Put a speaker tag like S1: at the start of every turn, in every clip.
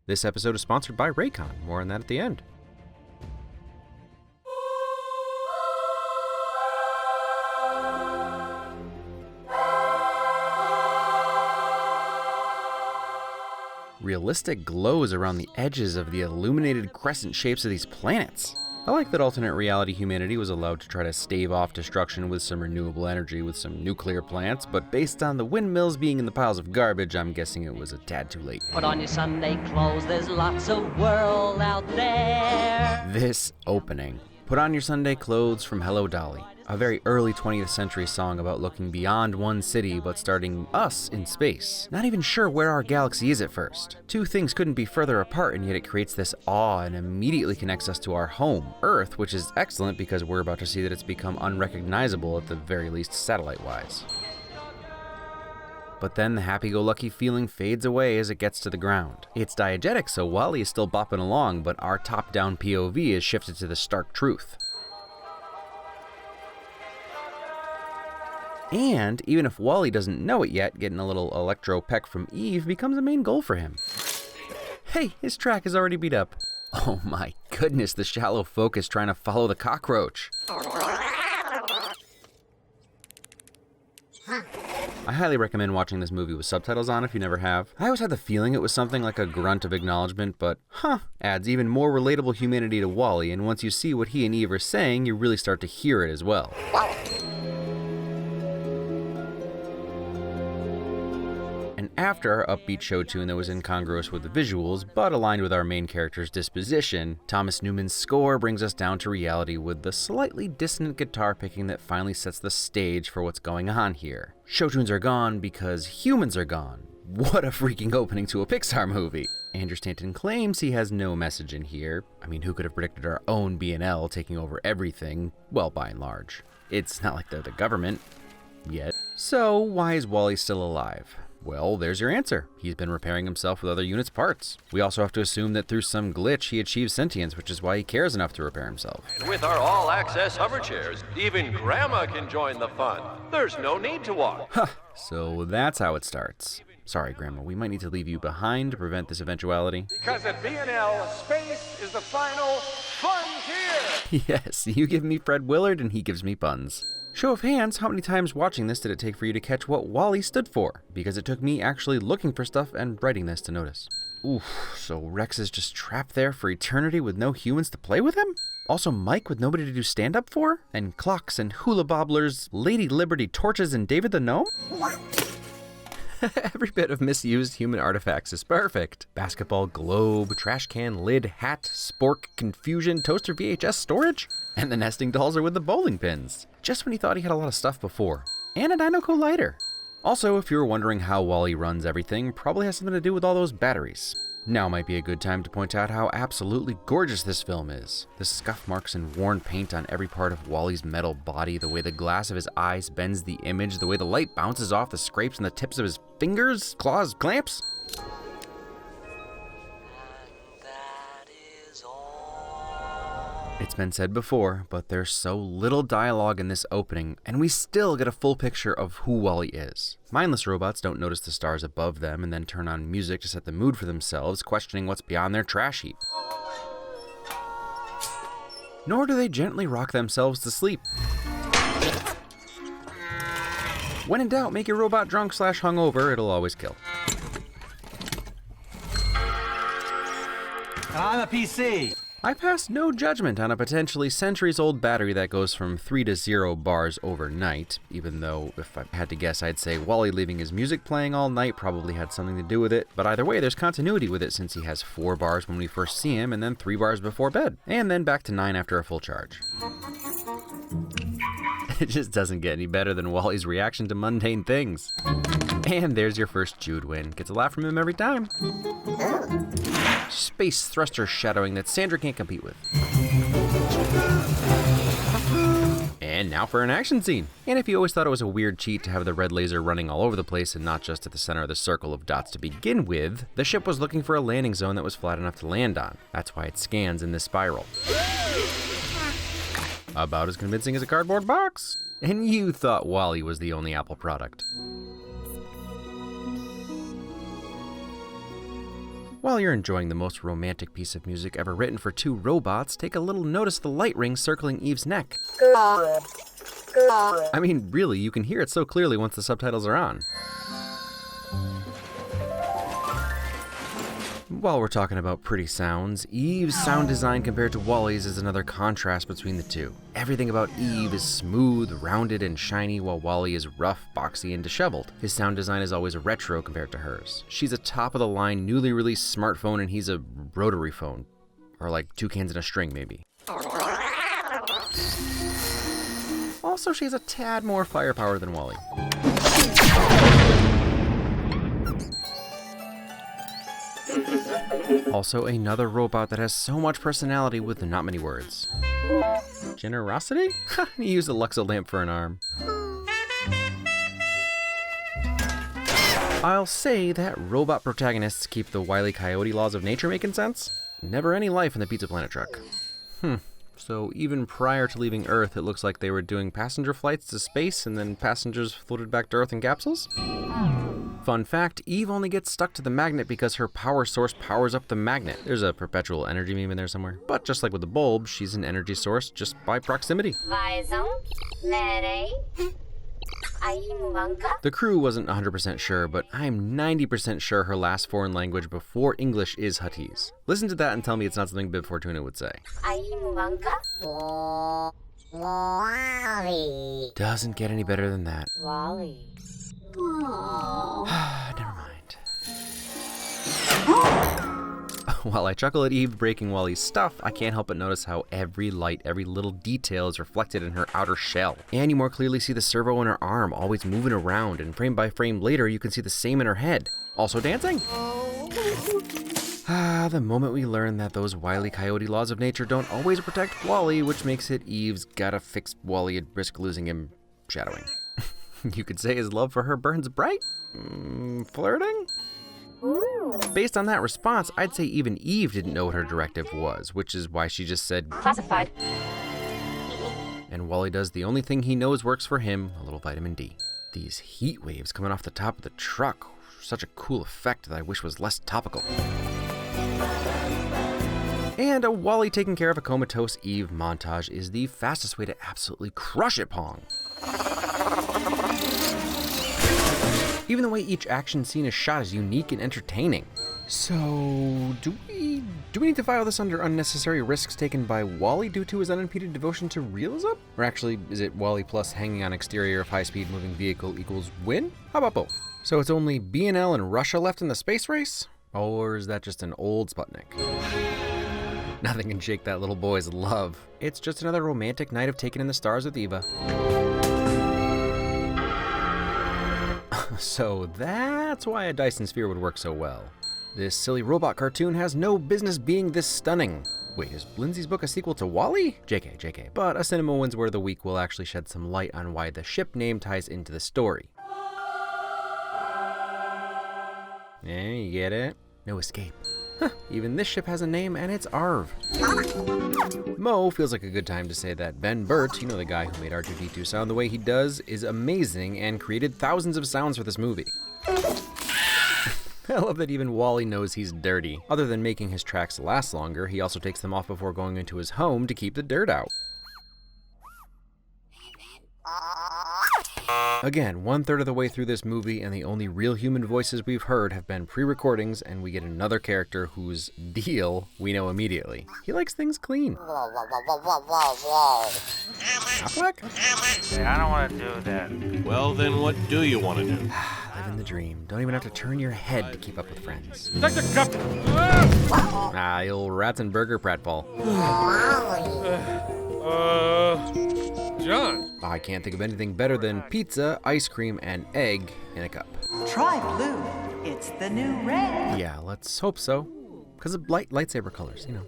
S1: This episode is sponsored by Raycon. More on that at the end. Realistic glows around the edges of the illuminated crescent shapes of these planets. I like that alternate reality humanity was allowed to try to stave off destruction with some renewable energy with some nuclear plants, but based on the windmills being in the piles of garbage, I'm guessing it was a tad too late.
S2: Put on your Sunday clothes, there's lots of world out there.
S1: This opening. Put on your Sunday clothes from Hello Dolly. A very early 20th century song about looking beyond one city but starting us in space. Not even sure where our galaxy is at first. Two things couldn't be further apart, and yet it creates this awe and immediately connects us to our home, Earth, which is excellent because we're about to see that it's become unrecognizable at the very least satellite-wise. But then the happy-go-lucky feeling fades away as it gets to the ground. It's diegetic, so Wally is still bopping along, but our top-down POV is shifted to the stark truth. And even if Wally doesn't know it yet, getting a little electro peck from Eve becomes a main goal for him. Hey, his track is already beat up. Oh my goodness, the shallow focus trying to follow the cockroach. I highly recommend watching this movie with subtitles on if you never have. I always had the feeling it was something like a grunt of acknowledgement, but adds even more relatable humanity to Wally, and once you see what he and Eve are saying, you really start to hear it as well. And after our upbeat show tune that was incongruous with the visuals, but aligned with our main character's disposition, Thomas Newman's score brings us down to reality with the slightly dissonant guitar picking that finally sets the stage for what's going on here. Show tunes are gone because humans are gone. What a freaking opening to a Pixar movie! Andrew Stanton claims he has no message in here. I mean, who could have predicted our own B&L taking over everything? Well, by and large. It's not like they're the government. Yet. So, why is Wally still alive? Well, there's your answer. He's been repairing himself with other units' parts. We also have to assume that through some glitch he achieves sentience, which is why he cares enough to repair himself.
S3: And with our all-access hover chairs, even Grandma can join the fun. There's no need to walk.
S1: So that's how it starts. Sorry, Grandma, we might need to leave you behind to prevent this eventuality.
S4: Because at B&L, space is the final frontier!
S1: Yes, you give me Fred Willard and he gives me puns. Show of hands, how many times watching this did it take for you to catch what Wally stood for? Because it took me actually looking for stuff and writing this to notice. Oof, so Rex is just trapped there for eternity with no humans to play with him? Also Mike with nobody to do stand-up for? And clocks and hula bobblers, Lady Liberty torches and David the Gnome? Every bit of misused human artifacts is perfect. Basketball globe, trash can lid, hat, spork, confusion, toaster VHS storage? And the nesting dolls are with the bowling pins. Just when he thought he had a lot of stuff before. And a Dynaco lighter. Also, if you were wondering how Wally runs everything, probably has something to do with all those batteries. Now might be a good time to point out how absolutely gorgeous this film is. The scuff marks and worn paint on every part of Wally's metal body, the way the glass of his eyes bends the image, the way the light bounces off the scrapes on the tips of his fingers, claws, clamps. It's been said before, but there's so little dialogue in this opening, and we still get a full picture of who Wally is. Mindless robots don't notice the stars above them and then turn on music to set the mood for themselves, questioning what's beyond their trash heap. Nor do they gently rock themselves to sleep. When in doubt, make your robot drunk/hungover, it'll always kill.
S5: On a PC.
S1: I pass no judgment on a potentially centuries-old battery that goes from 3 to 0 bars overnight, even though, if I had to guess, I'd say Wally leaving his music playing all night probably had something to do with it, but either way, there's continuity with it since he has 4 bars when we first see him, and then 3 bars before bed, and then back to 9 after a full charge. It just doesn't get any better than Wally's reaction to mundane things. And there's your first Jude win. Gets a laugh from him every time. Space thruster shadowing that Sandra can't compete with. And now for an action scene. And if you always thought it was a weird cheat to have the red laser running all over the place and not just at the center of the circle of dots to begin with, the ship was looking for a landing zone that was flat enough to land on. That's why it scans in this spiral. About as convincing as a cardboard box. And you thought Wally was the only Apple product. While you're enjoying the most romantic piece of music ever written for two robots, take a little notice of the light ring circling Eve's neck. I mean, really, you can hear it so clearly once the subtitles are on. While we're talking about pretty sounds, Eve's sound design compared to Wally's is another contrast between the two. Everything about Eve is smooth, rounded, and shiny, while Wally is rough, boxy, and disheveled. His sound design is always retro compared to hers. She's a top-of-the-line, newly released smartphone, and he's a rotary phone. Or like 2 cans and a string, maybe. Also, she has a tad more firepower than Wally. Also, another robot that has so much personality with not many words. Generosity? He used a Luxo lamp for an arm. I'll say that robot protagonists keep the Wile E. Coyote laws of nature making sense. Never any life in the Pizza Planet truck. So even prior to leaving Earth, it looks like they were doing passenger flights to space and then passengers floated back to Earth in capsules? Fun fact, Eve only gets stuck to the magnet because her power source powers up the magnet. There's a perpetual energy meme in there somewhere. But just like with the bulb, she's an energy source just by proximity. The crew wasn't 100% sure, but I'm 90% sure her last foreign language before English is Huttese. Listen to that and tell me it's not something Bib Fortuna would say. Doesn't get any better than that.
S2: Wally.
S1: Never mind. While I chuckle at Eve breaking Wally's stuff, I can't help but notice how every light, every little detail is reflected in her outer shell. And you more clearly see the servo in her arm, always moving around, and frame by frame later you can see the same in her head. Also dancing? The moment we learn that those Wile E. Coyote laws of nature don't always protect Wally, which makes it Eve's gotta fix Wally at risk losing him shadowing. You could say his love for her burns bright? Flirting? Based on that response, I'd say even Eve didn't know what her directive was, which is why she just said,
S2: Classified.
S1: And Wally does the only thing he knows works for him, a little vitamin D. These heat waves coming off the top of the truck, such a cool effect that I wish was less topical. And a Wally taking care of a comatose Eve montage is the fastest way to absolutely crush it, Pong. Even the way each action scene is shot is unique and entertaining. So, do we need to file this under unnecessary risks taken by Wally due to his unimpeded devotion to realism? Or actually, is it Wally plus hanging on exterior of high-speed moving vehicle equals win? How about both? So it's only B&L and Russia left in the space race? Or is that just an old Sputnik? Nothing can shake that little boy's love. It's just another romantic night of taking in the stars with Eva. So that's why a Dyson Sphere would work so well. This silly robot cartoon has no business being this stunning. Wait, is Lindsay's book a sequel to Wall-E? JK. But a CinemaWins Word of the Week will actually shed some light on why the ship name ties into the story. Yeah, you get it? No escape. Even this ship has a name, and it's Arv. Mo feels like a good time to say that Ben Burt, you know the guy who made R2-D2 sound the way he does, is amazing and created thousands of sounds for this movie. I love that even Wally knows he's dirty. Other than making his tracks last longer, he also takes them off before going into his home to keep the dirt out. Again, 1/3 of the way through this movie, and the only real human voices we've heard have been pre-recordings, and we get another character whose deal we know immediately. He likes things clean. Affleck?
S5: Hey, I don't want to do that.
S3: Well, then what do you want to do?
S1: Living the dream. Don't even have to turn your head to keep up with friends.
S5: Take the cup.
S1: The old Ratzenberger pratfall.
S5: John.
S1: I can't think of anything better than pizza, ice cream, and egg in a cup.
S6: Try blue. It's the new red.
S1: Yeah, let's hope so. Because of lightsaber colors, you know.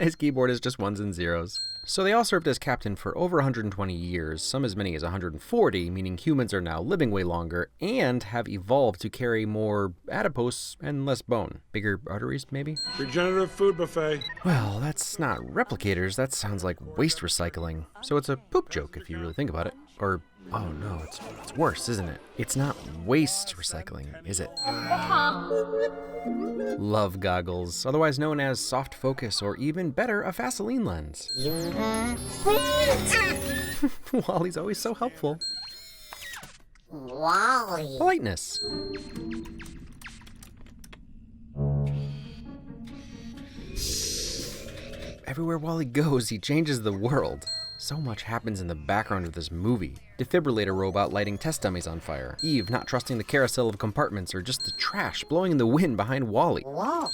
S1: His keyboard is just ones and zeros. So they all served as captain for over 120 years, some as many as 140, meaning humans are now living way longer and have evolved to carry more adipose and less bone. Bigger arteries, maybe?
S7: Regenerative food buffet.
S1: Well, that's not replicators, that sounds like waste recycling. So it's a poop joke if you really think about it. Or, oh no, it's worse, isn't it? It's not waste recycling, is it? Love goggles, otherwise known as soft focus, or even better, a Vaseline lens. Wally's always so helpful.
S8: Wally.
S1: Politeness. Everywhere Wally goes, he changes the world. So much happens in the background of this movie. Defibrillator robot lighting test dummies on fire. Eve not trusting the carousel of compartments, or just the trash blowing in the wind behind Wally.
S8: Whoa.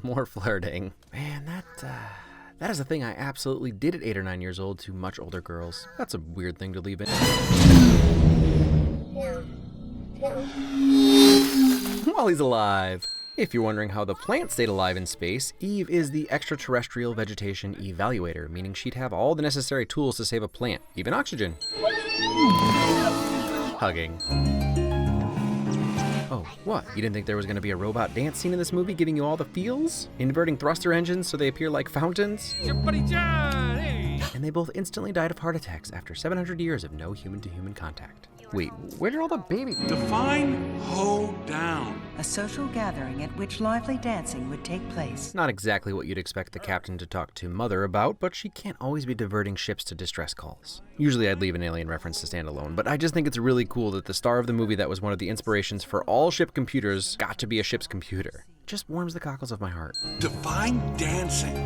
S1: More flirting. Man, that is a thing I absolutely did at 8 or 9 years old to much older girls. That's a weird thing to leave in. Wally's alive. If you're wondering how the plant stayed alive in space, Eve is the extraterrestrial vegetation evaluator, meaning she'd have all the necessary tools to save a plant, even oxygen. Hugging. Oh, what? You didn't think there was going to be a robot dance scene in this movie giving you all the feels? Inverting thruster engines so they appear like fountains? And they both instantly died of heart attacks after 700 years of no human-to-human contact. Wait, where did all the babies...
S7: Define hoe down.
S6: A social gathering at which lively dancing would take place.
S1: Not exactly what you'd expect the captain to talk to Mother about, but she can't always be diverting ships to distress calls. Usually I'd leave an alien reference to stand alone, but I just think it's really cool that the star of the movie that was one of the inspirations for all ship computers got to be a ship's computer. Just warms the cockles of my heart.
S7: Define dancing.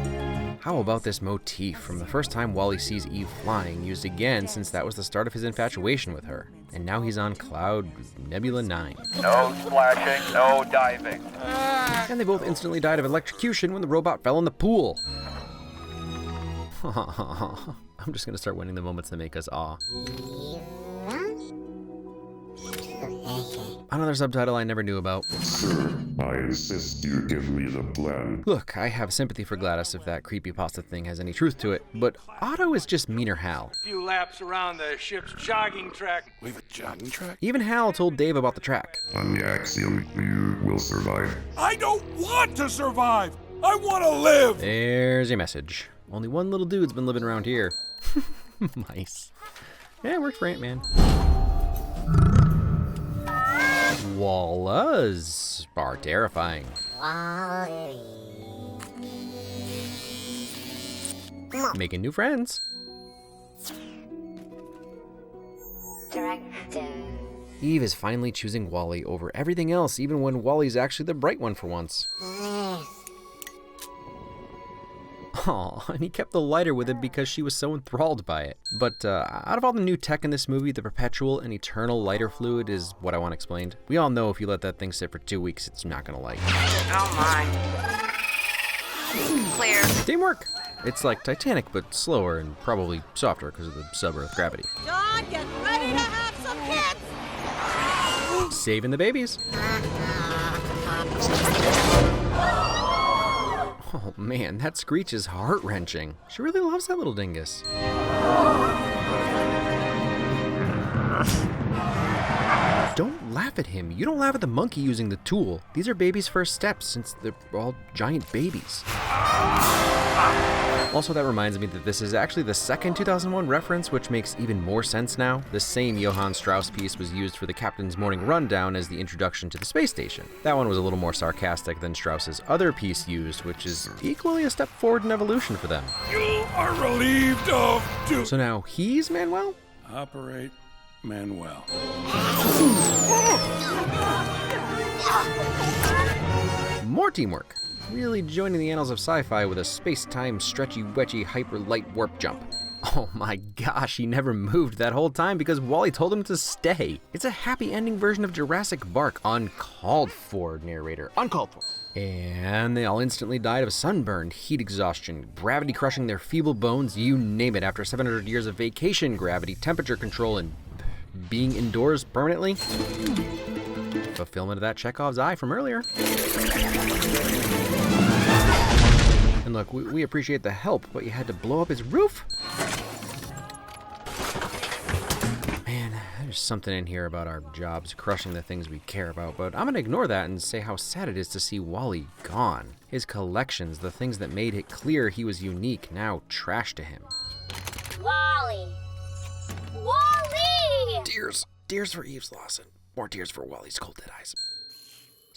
S1: How about this motif from the first time Wally sees Eve flying, used again since that was the start of his infatuation with her. And now he's on Cloud Nebula 9.
S4: No splashing, no diving.
S1: And they both instantly died of electrocution when the robot fell in the pool. I'm just gonna start winning the moments that make us awe. Another subtitle I never knew about.
S9: Sir, I insist you give me the plan.
S1: Look, I have sympathy for Gladys if that creepypasta thing has any truth to it, but Otto is just meaner Hal.
S4: A few laps around the ship's jogging track.
S7: We have a jogging track?
S1: Even Hal told Dave about the track.
S9: On the axiom, you will survive.
S7: I don't want to survive! I want to live!
S1: There's your message. Only one little dude's been living around here. Mice. Yeah, it worked for Ant-Man. Wallas are terrifying.
S8: Wally.
S1: Making new friends.
S8: Director.
S1: Eve is finally choosing Wally over everything else, even when Wally's actually the bright one for once. Aw, and he kept the lighter with him because she was so enthralled by it. But out of all the new tech in this movie, the perpetual and eternal lighter fluid is what I want explained. We all know if you let that thing sit for 2 weeks, it's not gonna light.
S6: Oh my. Clear.
S1: Teamwork! It's like Titanic, but slower and probably softer because of the sub-Earth gravity.
S2: John, get ready to have some kids!
S1: Saving the babies. Oh man, that screech is heart-wrenching. She really loves that little dingus. Don't laugh at him. You don't laugh at the monkey using the tool. These are babies' first steps since they're all giant babies. Also, that reminds me that this is actually the second 2001 reference, which makes even more sense now. The same Johann Strauss piece was used for the Captain's Morning Rundown as the introduction to the space station. That one was a little more sarcastic than Strauss's other piece used, which is equally a step forward in evolution for them.
S7: You are relieved of duty.
S1: So now he's Manuel?
S7: Operate Manuel.
S1: More teamwork. Really joining the annals of sci-fi with a space-time stretchy-wetchy hyper-light warp jump. Oh my gosh, he never moved that whole time because Wally told him to stay. It's a happy ending version of Jurassic Bark, uncalled for, narrator, uncalled for. And they all instantly died of sunburn, heat exhaustion, gravity crushing their feeble bones, you name it, after 700 years of vacation gravity, temperature control, and being indoors permanently. Fulfillment of that Chekhov's eye from earlier. And look, we appreciate the help, but you had to blow up his roof? Man, There's something in here about our jobs crushing the things we care about, but I'm gonna ignore that and say how sad it is to see Wall-E gone. His collections, the things that made it clear he was unique, now trash to him.
S8: Wall-E! Wall-E!
S1: Tears for Eve's loss, and more tears for Wall-E's cold dead eyes.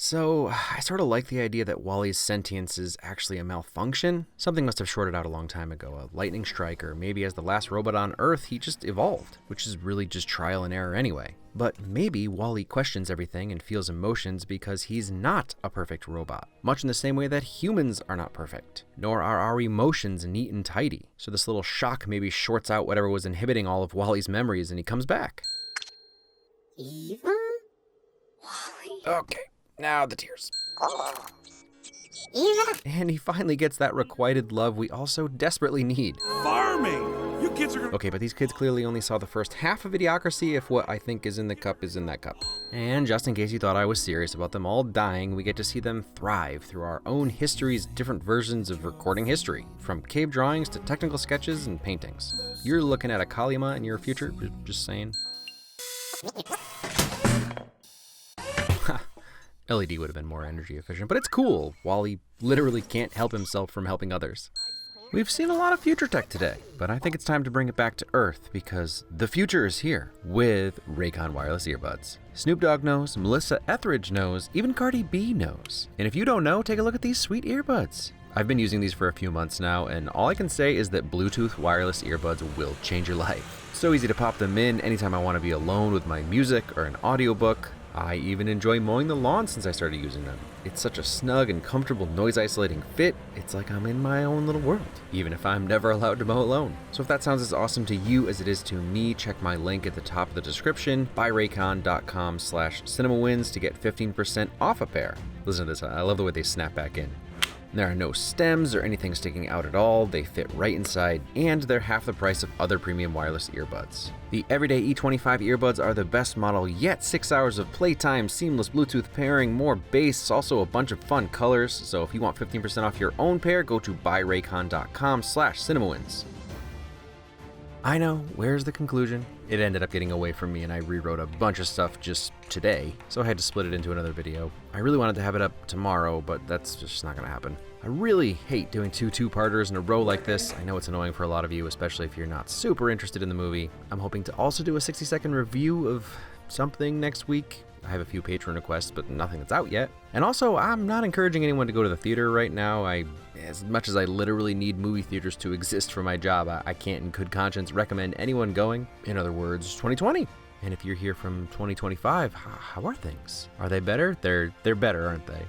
S1: So, I sort of like the idea that Wall-E's sentience is actually a malfunction. Something must have shorted out a long time ago, a lightning strike, or maybe as the last robot on Earth, he just evolved, which is really just trial and error anyway. But maybe Wall-E questions everything and feels emotions because he's not a perfect robot, much in the same way that humans are not perfect, nor are our emotions neat and tidy. So this little shock maybe shorts out whatever was inhibiting all of Wall-E's memories and he comes back.
S8: Eva? Wall-E.
S1: Okay. Now the tears.
S8: Eva?
S1: And he finally gets that requited love we all so desperately need.
S7: Farming! You kids are gonna...
S1: Okay, but these kids clearly only saw the first half of Idiocracy if what I think is in the cup is in that cup. And just in case you thought I was serious about them all dying, we get to see them thrive through our own history's different versions of recording history, from cave drawings to technical sketches and paintings. You're looking at a Kalima in your future, just saying. LED would have been more energy efficient, but it's cool. Wall-E literally can't help himself from helping others. We've seen a lot of future tech today, but I think it's time to bring it back to Earth because the future is here with Raycon wireless earbuds. Snoop Dogg knows, Melissa Etheridge knows, even Cardi B knows. And if you don't know, take a look at these sweet earbuds. I've been using these for a few months now, and all I can say is that Bluetooth wireless earbuds will change your life. So easy to pop them in anytime I want to be alone with my music or an audiobook. I even enjoy mowing the lawn since I started using them. It's such a snug and comfortable noise-isolating fit, it's like I'm in my own little world, even if I'm never allowed to mow alone. So if that sounds as awesome to you as it is to me, check my link at the top of the description, buyraycon.com/CinemaWins to get 15% off a pair. Listen to this, I love the way they snap back in. There are no stems or anything sticking out at all, they fit right inside, and they're half the price of other premium wireless earbuds. The everyday E25 earbuds are the best model yet, 6 hours of playtime, seamless Bluetooth pairing, more bass, also a bunch of fun colors, so if you want 15% off your own pair, go to buyraycon.com/CinemaWins. I know, where's the conclusion? It ended up getting away from me and I rewrote a bunch of stuff just today, so I had to split it into another video. I really wanted to have it up tomorrow, but that's just not gonna happen. I really hate doing two-parters in a row like this. I know it's annoying for a lot of you, especially if you're not super interested in the movie. I'm hoping to also do a 60-second review of something next week. I have a few Patreon requests, but nothing that's out yet. And also, I'm not encouraging anyone to go to the theater right now. As much as I literally need movie theaters to exist for my job, I can't in good conscience recommend anyone going. In other words, 2020. And if you're here from 2025, how are things? Are they better? They're better, aren't they?